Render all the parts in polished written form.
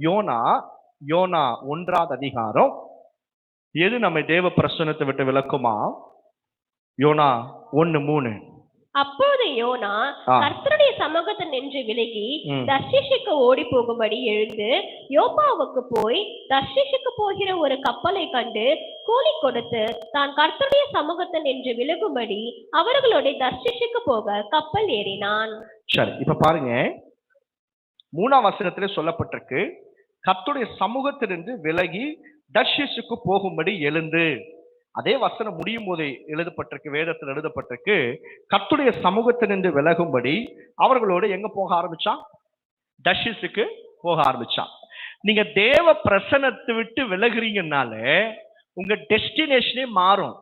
YONO YONO 1வது அதிகாரம் எது நம்ம தேவ பிரசன்னத்தை விட்டு விளக்குமா? யோனா 1:3. அப்போது யோனா கர்த்தருடைய சமூகத்தில் நின்று விலகி தர்ஷீஷுக்கு ஓடி போகும்படி எழுந்து யோப்பாவுக்கு போய் தர்ஷீஷுக்கு போகிற ஒரு கப்பலை கண்டு கூலி கொடுத்து தான் கர்த்தருடைய சமூகத்தில் நின்று விலகும்படி அவர்களோட தர்ஷீஷுக்கு போக கப்பல் ஏறினான். சரி, இப்ப பாருங்க, 3ஆம் வசனத்திலே சொல்லப்பட்டிருக்கு, கர்த்தருடைய சமூகத்திலிருந்து விலகி தர்ஷீஷுக்கு போகும்படி எழுந்து. அதே வசனம் முடியும் போது எழுதப்பட்டிருக்கு, வேதத்தில் எழுதப்பட்டிருக்கு, கர்த்தருடைய சமூகத்திலிருந்து விலகும்படி அவர்களோடு எங்க போக ஆரம்பிச்சான்? தர்ஷீஷுக்கு போக ஆரம்பிச்சான். நீங்க தேவ பிரசன்னத்தை விட்டு விலகுறீங்கனாலே உங்க டெஸ்டினேஷனே மாறும்.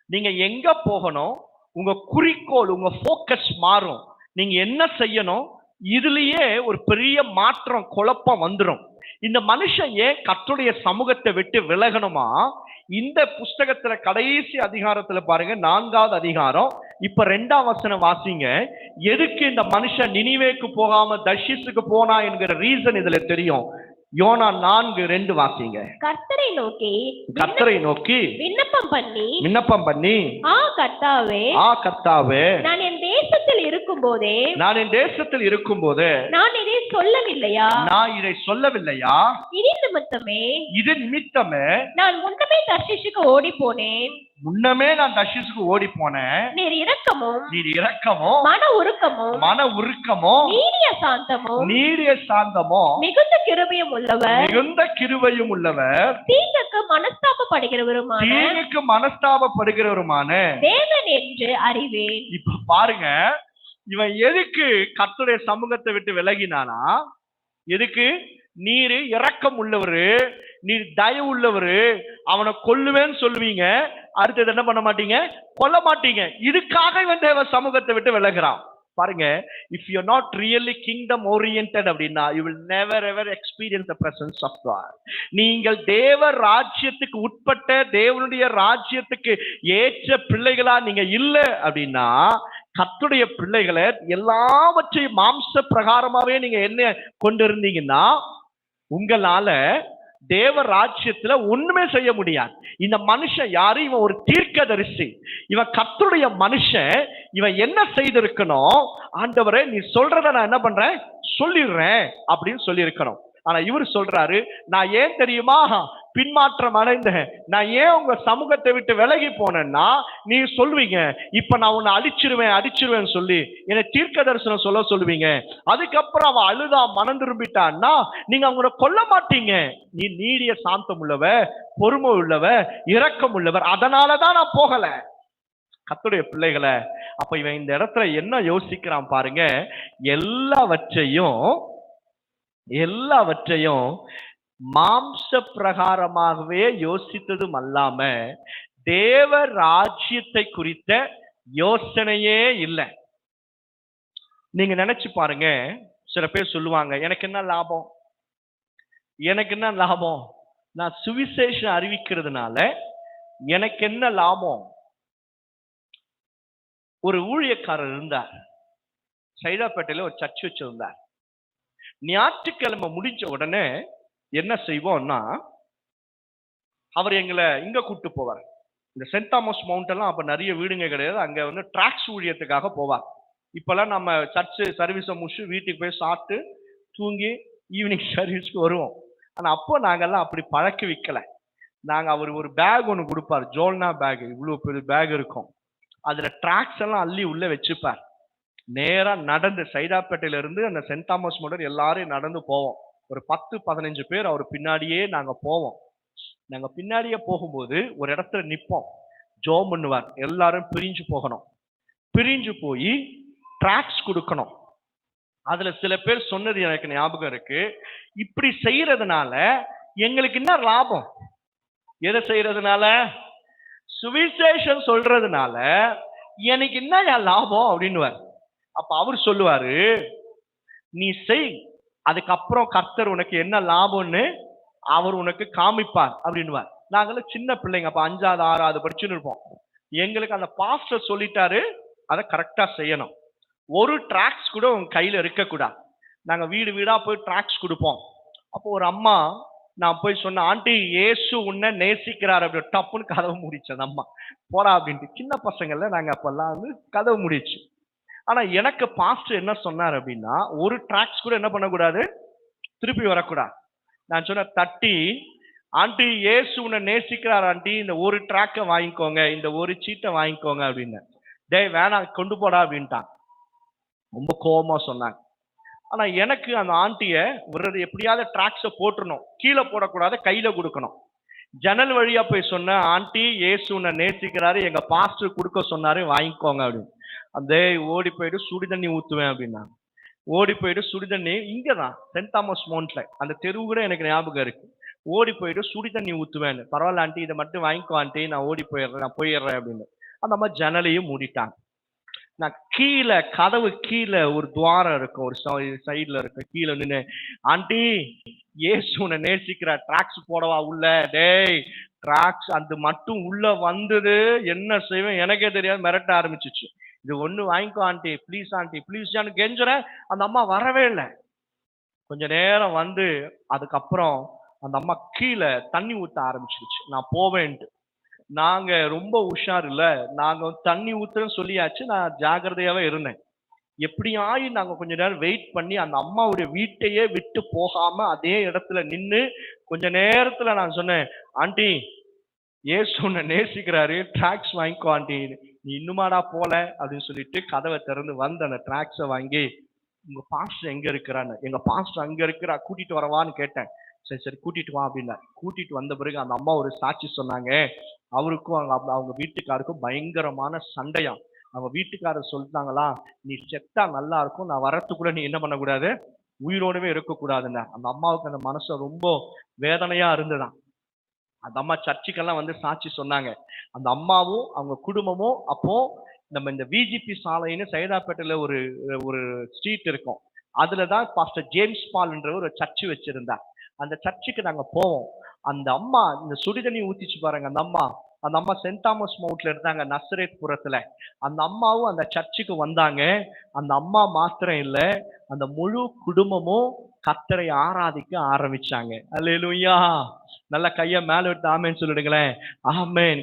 நீங்க எங்க போகணும், உங்க குறிக்கோள், உங்க போக்கஸ் மாறும். நீங்க என்ன செய்யணும், இதுலயே ஒரு பெரிய மாற்றம், குழப்பம் வந்துடும். இந்த மனுஷன் ஏன் கர்த்தருடைய சமூகத்தை விட்டு விலகணுமா? இந்த புஸ்தகத்துல கடைசி அதிகாரத்துல பாருங்க, 4வது அதிகாரம், இப்ப 2ஆம் வசனம் வாசிங்க. எதுக்கு இந்த மனுஷன் நினிவேக்கு போகாம தர்ஷீஷுக்கு போனா என்கிற ரீசன் இதுல தெரியும். யோனா 4:2 வாசிங்க. கர்த்தரை நோக்கி விண்ணப்பம் பண்ணி கர்த்தாவே நான் என் தேசத்தில் இருக்கும்போதே நான் இதை சொல்லவில்லையா? இது நிமித்தமே நான் முன்னமே தர்ஷீஷுக்கு ஓடி போனேன். நீர் இரக்கமும் மன உருக்கமும் நீடிய சாந்தமும் மிகுந்த கிருபையும் உள்ளவர் தீங்குக்கு மனஸ்தாபப்படுகிறவருமான தேவன் என்று அறிவேன். இப்ப பாருங்க, இவன் எதுக்கு கர்த்தருடைய சமூகத்தை விட்டு விலகினானா? எதுக்கு? நீர் இரக்கம் உள்ளவரு, நீர் தயவு உள்ளவரு, அவனை கொல்லுவேன்னு சொல்லுவீங்க, அடுத்தது என்ன பண்ண மாட்டீங்க? கொல்ல மாட்டீங்க. இதுக்காக இவன் தேவ சமூகத்தை விட்டு விலகுறான். பாருங்க, if you are not really kingdom oriented அப்படின்னா you will never ever experience the presence of God. நீங்கள் தேவ ராஜ்யத்துக்கு உட்பட்ட, தேவனுடைய ராஜ்யத்துக்கு ஏற்ற பிள்ளைகளா நீங்க இல்ல அப்படின்னா, கர்த்தருடைய பிள்ளைகளை எல்லாவற்றையும் மாம்ச பிரகாரமாவே நீங்க என்ன கொண்டு இருந்தீங்கன்னா உங்களால தேவ ராஜ்யத்துல ஒண்ணுமே செய்ய முடியாது. இந்த மனுஷன் யாரு? இவன் ஒரு தீர்க்கதரிசி, இவன் கர்த்தருடைய மனுஷன். இவன் என்ன செய்திருக்கணும்? ஆண்டவரே நீ சொல்றத நான் என்ன பண்றேன், சொல்லிடுறேன் அப்படின்னு சொல்லி இருக்கணும். ஆனா இவர் சொல்றாரு, நான் ஏன் தெரியுமா பின்மாற்றம் அடைந்தேன், நான் ஏன் உங்க சமூகத்தை விட்டு விலகி போனேன்னா, நீ சொல்லுவீங்க இப்ப நான் உன்னை அடிச்சிருவேன் சொல்லி என்னை தீர்க்க தரிசனம் சொல்லுவீங்க. அதுக்கப்புறம் அவன் அழுதா மனம் திரும்பிட்டான்னா நீங்க அவங்கள கொல்ல மாட்டீங்க. நீ நீடிய சாந்தம் உள்ளவர், பொறுமை உள்ளவர், இரக்கம் உள்ளவர், அதனாலதான் நான் போகல. கர்த்தருடைய பிள்ளைகளை, அப்ப இவன் இந்த இடத்துல என்ன யோசிக்கிறான் பாருங்க, எல்லாவற்றையும் மாம்ச பிரகாரமாகவே யோசித்ததும் அல்லாம தேவ ராஜ்யத்தை குறித்த யோசனையே இல்லை. நீங்க நினைச்சு பாருங்க, சில பேர் சொல்லுவாங்க, எனக்கு என்ன லாபம், நான் சுவிசேஷம் அறிவிக்கிறதுனால எனக்கு என்ன லாபம்? ஒரு ஊழியக்காரர் இருந்தார், சைதாப்பேட்டையில ஒரு சர்ச் வச்சிருந்தார். ஞாயிற்றுக்கிழமை முடிஞ்ச உடனே என்ன செய்வோம்னா, அவர் எங்களை இங்க கூப்பிட்டு போவார். இந்த சென்ட் தாமஸ் மவுண்ட் எல்லாம் அப்ப நிறைய வீடுங்க கிடையாது, அங்க வந்து டிராக்ஸ் ஊழியத்துக்காக போவார். இப்பெல்லாம் நம்ம சர்ச் சர்வீஸை முடிச்சு வீட்டுக்கு போய் சாப்பிட்டு தூங்கி ஈவினிங் சர்வீஸ்க்கு வருவோம். ஆனா அப்போ நாங்கெல்லாம் அப்படி பழக்க வைக்கல. அவர் ஒரு பேக் ஒன்று கொடுப்பார், ஜோல்னா பேக், இவ்வளவு பெரிய பேக் இருக்கும், அதுல டிராக்ஸ் எல்லாம் அள்ளி உள்ள வச்சுப்பார். நேரா நடந்து சைதாப்பேட்டையில இருந்து அந்த சென்ட் தாமஸ் மவுண்ட் எல்லாரும் நடந்து போவோம். ஒரு 10-15 பேர் அவர் பின்னாடியே நாங்க போவோம். நாங்க பின்னாடியே போகும்போது ஒரு இடத்துல நிப்போம், ஜோம் பண்ணுவார், எல்லாரும் பிரிஞ்சு போகணும். பிரிஞ்சு போய் டிராக்ஸ் கொடுக்கணும். அதுல சில பேர் சொன்னது எனக்கு ஞாபகம் இருக்கு, இப்படி செய்யறதுனால எங்களுக்கு என்ன லாபம்? எதை செய்யறதுனால? சுவிசேஷம் சொல்றதுனால எனக்கு என்ன லாபம் அப்படின்னுவார். அப்ப அவர் சொல்லுவாரு, நீ செய், அதுக்கப்புறம் கர்த்தர் உனக்கு என்ன லாபம்னு அவர் உனக்கு காமிப்பார் அப்படின்னுவார். நாங்களும் சின்ன பிள்ளைங்க, அப்ப 5வது 6வது படிச்சுன்னு இருப்போம். எங்களுக்கு அந்த பாஸ்டர் சொல்லிட்டாரு, அதை கரெக்டா செய்யணும். ஒரு டிராக்ஸ் கூட உங்க கையில இருக்கக்கூடாது. நாங்க வீடு வீடா போய் டிராக்ஸ் கொடுப்போம். அப்போ ஒரு அம்மா, நான் போய் சொன்னேன், ஆண்டி இயேசு உன்னை நேசிக்கிறார் அப்படி, டப்புன்னு கதவு மூடிச்சு அந்த அம்மா. போடா அப்படின்ட்டு. சின்ன பசங்கள்ல நாங்க அப்பெல்லாம் வந்து கதவு மூடிச்சு. ஆனா எனக்கு பாஸ்டர் என்ன சொன்னார் அப்படின்னா, ஒரு ட்ராக்ஸ் கூட என்ன பண்ணக்கூடாது, திருப்பி வரக்கூடாது. நான் சொன்ன தட்டி, ஆண்டி இயேசு உன்னை நேசிக்கிறார் ஆண்டி, இந்த ஒரு ட்ராக்கை வாங்கிக்கோங்க, இந்த ஒரு சீட்டை வாங்கிக்கோங்க அப்படின்னு. டேய் வேணாம் கொண்டு போடா அப்படின்ட்டான். ரொம்ப கோபமா சொன்னாங்க. ஆனா எனக்கு அந்த ஆண்டிய ஒரு எப்படியாவது ட்ராக்ஸை போட்டுறணும், கீழே போடக்கூடாது, கையில கொடுக்கணும். ஜன்னல் வழியா போய் சொன்ன, ஆண்டி இயேசு உன்னை நேசிக்கிறாரு, எங்க பாஸ்டர் கொடுக்க சொன்னாரு, வாங்கிக்கோங்க அப்படின்னு. அந்த ஓடி போயிட்டு சுடு தண்ணி ஊத்துவேன் அப்படின்னா, ஓடி போயிட்டு சுடு தண்ணி இங்கதான் சென்ட் தாமஸ் மவுண்ட்ல அந்த தெருவு கூட எனக்கு ஞாபகம் இருக்கு. ஓடி போயிட்டு சுடு தண்ணி ஊத்துவேன். பரவாயில்ல ஆண்டி, இதை மட்டும் வாங்கிக்கோ ஆண்டி, நான் ஓடி போயிடுறேன், நான் போயிடுறேன் அப்படின்னு. அந்த மாதிரி ஜன்னலையும் மூடிட்டாங்க. நான் கீழே கதவு கீழே ஒரு துவாரம் இருக்கும், ஒரு சைடுல இருக்கும், கீழே நின்று, ஆண்டி இயேசு உன்னை நேசிக்கிற, ட்ராக்ஸ் போடவா உள்ள, டேய் ட்ராக்ஸ் அந்த மட்டும் உள்ள வந்தது என்ன செய்வேன் எனக்கே தெரியாது, மிரட்ட ஆரம்பிச்சிச்சு. இது ஒண்ணு வாங்கிக்கோ ஆண்டி ப்ளீஸ் ஆண்டி ப்ளீஸ்ன்னு கெஞ்சுறேன். அந்த அம்மா வரவே இல்லை. கொஞ்ச நேரம் வந்து அதுக்கப்புறம் அந்த அம்மா கீழே தண்ணி ஊத்த ஆரம்பிச்சிருச்சு. நான் போவேன்ட்டு. நாங்க ரொம்ப உஷார் இல்ல, நாங்க தண்ணி ஊத்துறேன்னு சொல்லியாச்சு, நான் ஜாகிரதையாவே இருந்தேன். எப்படியாயி நாங்க கொஞ்ச நேரம் வெயிட் பண்ணி அந்த அம்மாவுடைய வீட்டையே விட்டு போகாம அதே இடத்துல நின்னு கொஞ்ச நேரத்துல நான் சொன்னேன், ஆண்டி இயேசு உன்னை நேசிக்கிறாரு, ட்ராக்ஸ் வாங்கிக்கோ ஆண்டி. நீ இன்னுமாடா போல அப்படின்னு சொல்லிட்டு கதவை திறந்து வந்து அந்த ட்ராக்ஸை வாங்கி, உங்க பாஸ்டர் எங்க இருக்கிறான்னு, எங்க பாஸ்டர் அங்க இருக்கிறா, கூட்டிட்டு வரவான்னு கேட்டேன். சரி சரி கூட்டிட்டு வா அப்படின்னா, கூட்டிட்டு வந்த பிறகு அந்த அம்மா ஒரு சாட்சி சொன்னாங்க. அவருக்கும் அவங்க வீட்டுக்காருக்கும் பயங்கரமான சண்டையாம். அவங்க வீட்டுக்காரர் சொல்லிட்டாங்களா, நீ செத்தா நல்லா இருக்கும், நான் வரத்துக்குள்ள நீ என்ன பண்ணக்கூடாது, உயிரோடவே இருக்கக்கூடாதுன்னு. அந்த அம்மாவுக்கு அந்த மனசு ரொம்ப வேதனையா இருந்ததாம். அந்த அம்மா சர்ச்சுக்கெல்லாம் வந்து சாட்சி சொன்னாங்க. அந்த அம்மாவும் அவங்க குடும்பமும் அப்போ நம்ம இந்த விஜிபி சாலைன்னு சைதாப்பேட்டையில ஒரு ஒரு ஸ்ட்ரீட் இருக்கும், அதுலதான் பாஸ்டர் ஜேம்ஸ் பால் என்ற ஒரு சர்ச்சு வச்சிருந்தார். அந்த சர்ச்சுக்கு நாங்க போவோம். அந்த அம்மா இந்த சுடுதண்ணி ஊத்திச்சு பாருங்க, அந்த அம்மா சென்ட் தாமஸ் மவுண்ட்ல இருந்தாங்க, நசரேத் புறத்துல. அந்த அம்மாவும் அந்த சர்ச்சுக்கு வந்தாங்க. அந்த அம்மா மாத்திரம் இல்ல, அந்த முழு குடும்பமும் கர்த்தரை ஆராதிக்க ஆரம்பிச்சாங்க. அல்லேலூயா. நல்ல கைய மேல விட்டு ஆமேன்னு சொல்லிடுங்களேன். ஆமேன்.